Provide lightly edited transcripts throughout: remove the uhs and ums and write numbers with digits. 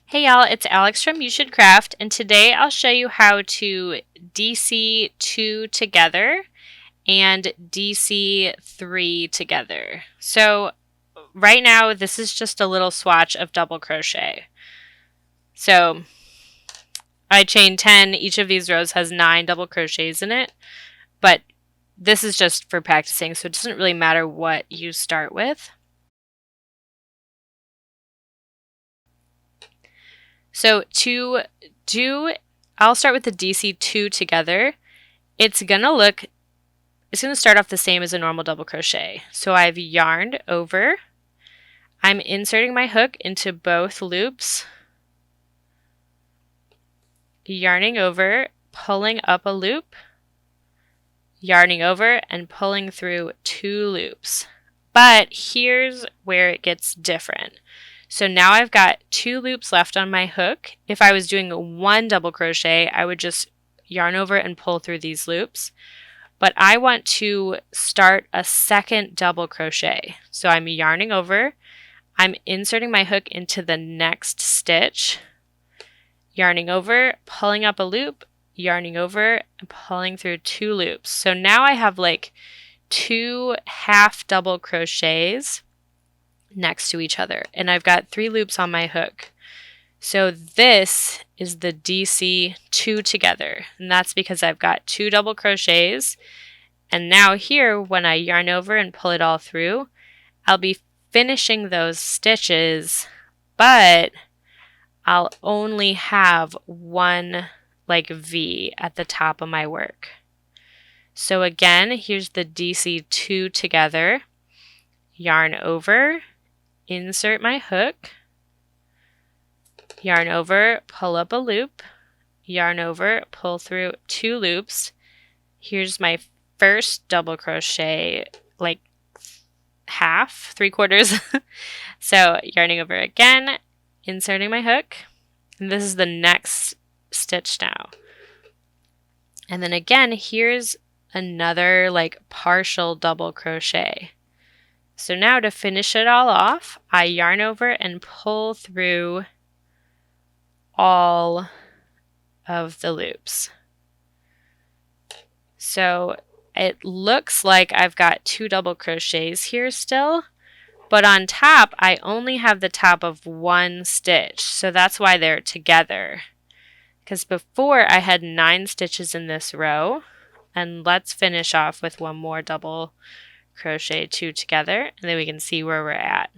Hey y'all, it's Alex from You Should Craft, and today I'll show you how to DC2 together and DC3 together. So right now this is just a little swatch of double crochet. So I chained 10, each of these rows has 9 double crochets in it, but this is just for practicing, so it doesn't really matter what you start with. So I'll start with the DC2 together. It's gonna start off the same as a normal double crochet. So I've yarned over. I'm inserting my hook into both loops, yarning over, pulling up a loop, yarning over, and pulling through 2 loops. But here's where it gets different. So now I've got 2 loops left on my hook. If I was doing 1 double crochet, I would just yarn over and pull through these loops. But I want to start a second double crochet. So I'm yarning over, I'm inserting my hook into the next stitch, yarning over, pulling up a loop, yarning over, and pulling through 2 loops. So now I have like 2 half double crochets next to each other, and I've got 3 loops on my hook. So this is the DC2 together, and that's because I've got 2 double crochets. And now here, when I yarn over and pull it all through, I'll be finishing those stitches, but I'll only have 1 like V at the top of my work. So again, here's the DC2 together, yarn over, insert my hook, yarn over, pull up a loop, yarn over, pull through 2 loops. Here's my first double crochet, like half, 3/4. So yarning over again, inserting my hook, and this is the next stitch now. And then again, here's another like partial double crochet. So now to finish it all off, I yarn over and pull through all of the loops. So it looks like I've got 2 double crochets here still, but on top I only have the top of 1 stitch, so that's why they're together. Because before I had 9 stitches in this row, and let's finish off with 1 more double crochet 2 together, and then we can see where we're at.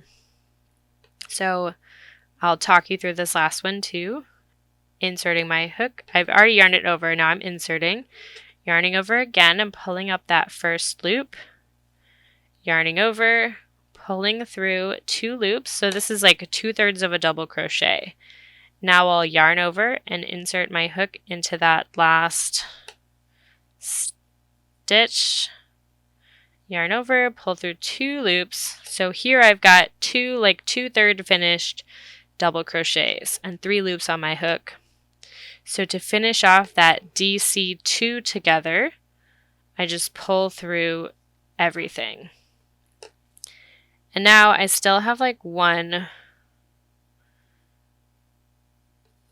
So I'll talk you through this last one too. Inserting my hook, I've already yarned it over, now I'm inserting, yarning over again and pulling up that first loop, yarning over, pulling through 2 loops, so this is like 2/3 of a double crochet. Now I'll yarn over and insert my hook into that last stitch, yarn over, pull through 2 loops. So here I've got 2 like 2/3 finished double crochets and 3 loops on my hook. So to finish off that DC2 together, I just pull through everything. And now I still have like 1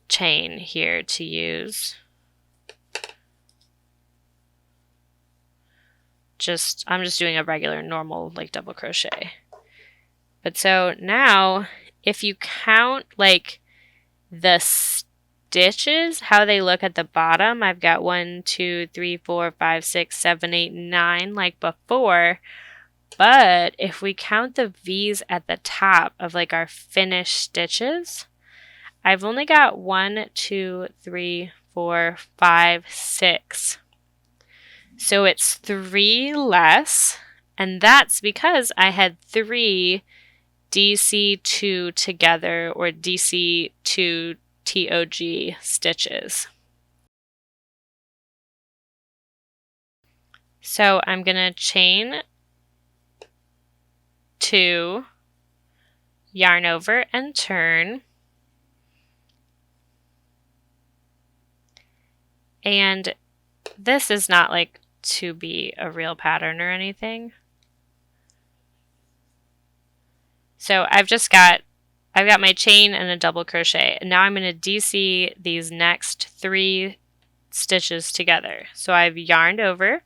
chain here to use. I'm just doing a regular normal like double crochet. But so now if you count like the stitches, how they look at the bottom, I've got 1, 2, 3, 4, 5, 6, 7, 8, 9 like before. But if we count the V's at the top of like our finished stitches, I've only got 1, 2, 3, 4, 5, 6. So it's 3 less, and that's because I had 3 DC2 together or dc2tog stitches. So I'm going to chain 2, yarn over and turn, and this is not like to be a real pattern or anything. So I've I've got my chain and a double crochet. And now I'm going to DC these next 3 stitches together. So I've yarned over.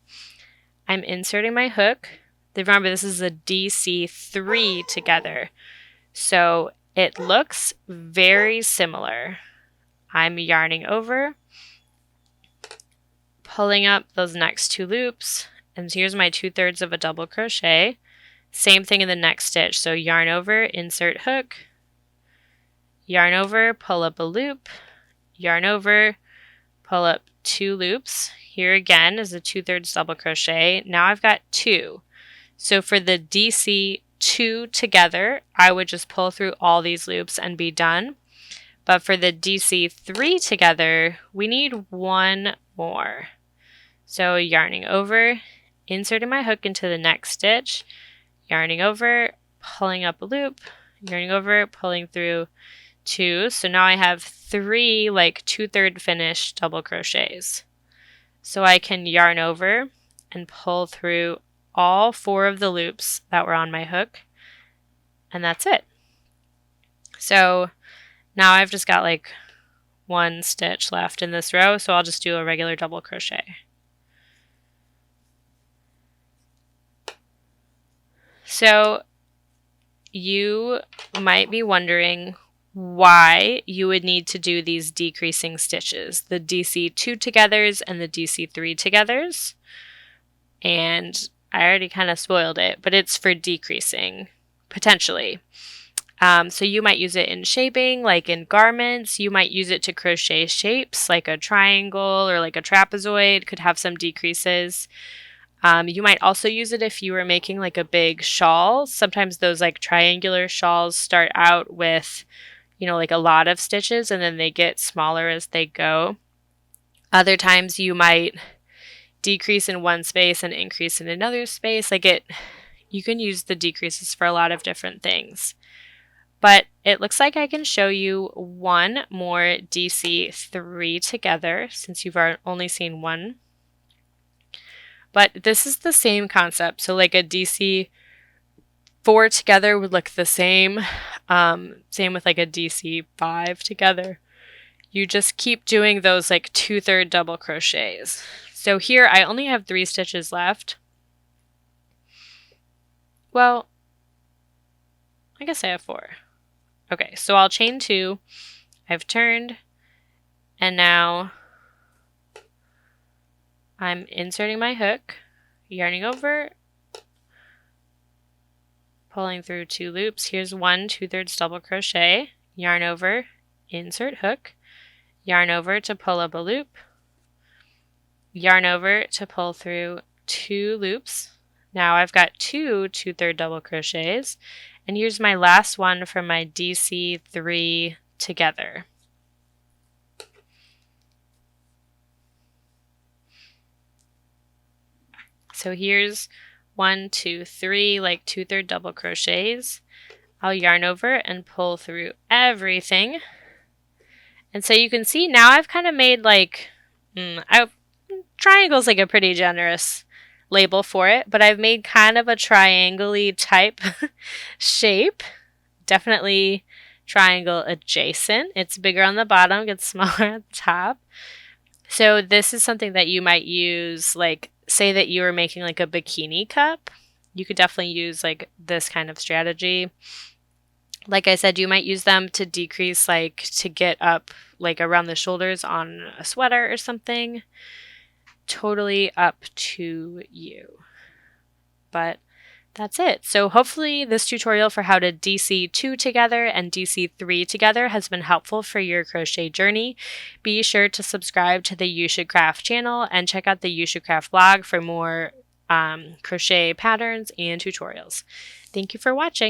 I'm inserting my hook. Remember, this is a DC3 together. So it looks very similar. I'm yarning over, pulling up those next 2 loops, and here's my 2/3 of a double crochet. Same thing in the next stitch. So yarn over, insert hook, yarn over, pull up a loop, yarn over, pull up 2 loops. Here again is a 2/3 double crochet. Now I've got 2. So for the DC2 together, I would just pull through all these loops and be done. But for the DC3 together, we need 1 more. So yarning over, inserting my hook into the next stitch, yarning over, pulling up a loop, yarning over, pulling through 2. So now I have 3 like 2/3 finished double crochets. So I can yarn over and pull through all 4 of the loops that were on my hook, and that's it. So now I've just got like 1 stitch left in this row, so I'll just do a regular double crochet. So you might be wondering why you would need to do these decreasing stitches, the DC2 togethers and the DC3 togethers. And I already kind of spoiled it, but it's for decreasing, potentially. So you might use it in shaping, like in garments. You might use it to crochet shapes, like a triangle or like a trapezoid could have some decreases. You might also use it if you were making like a big shawl. Sometimes those like triangular shawls start out with, you know, like a lot of stitches and then they get smaller as they go. Other times you might decrease in one space and increase in another space. You can use the decreases for a lot of different things. But it looks like I can show you 1 more DC3 together since you've only seen 1. But this is the same concept. So like a DC4 together would look the same. Same with like a DC5 together. You just keep doing those like 2/3 double crochets. So here I only have 3 stitches left. Well, I guess I have 4. Okay, so I'll chain 2. I've turned, and now I'm inserting my hook, yarning over, pulling through 2 loops. Here's 1 2/3 double crochet, yarn over, insert hook, yarn over to pull up a loop, yarn over to pull through 2 loops. Now I've got 2 2/3 double crochets, and here's my last one from my DC3 together. So here's 1 2 3 like 2/3 double crochets. I'll yarn over and pull through everything. And so you can see now I've kind of made like, triangle's like a pretty generous label for it, but I've made kind of a triangle-y type shape. Definitely triangle adjacent. It's bigger on the bottom, gets smaller at the top. So this is something that you might use, like say that you were making like a bikini cup. You could definitely use like this kind of strategy. Like I said, you might use them to decrease, like to get up like around the shoulders on a sweater or something. Totally up to you. But that's it. So hopefully this tutorial for how to DC2 together and DC3 together has been helpful for your crochet journey. Be sure to subscribe to the You Should Craft channel and check out the You Should Craft blog for more crochet patterns and tutorials. Thank you for watching.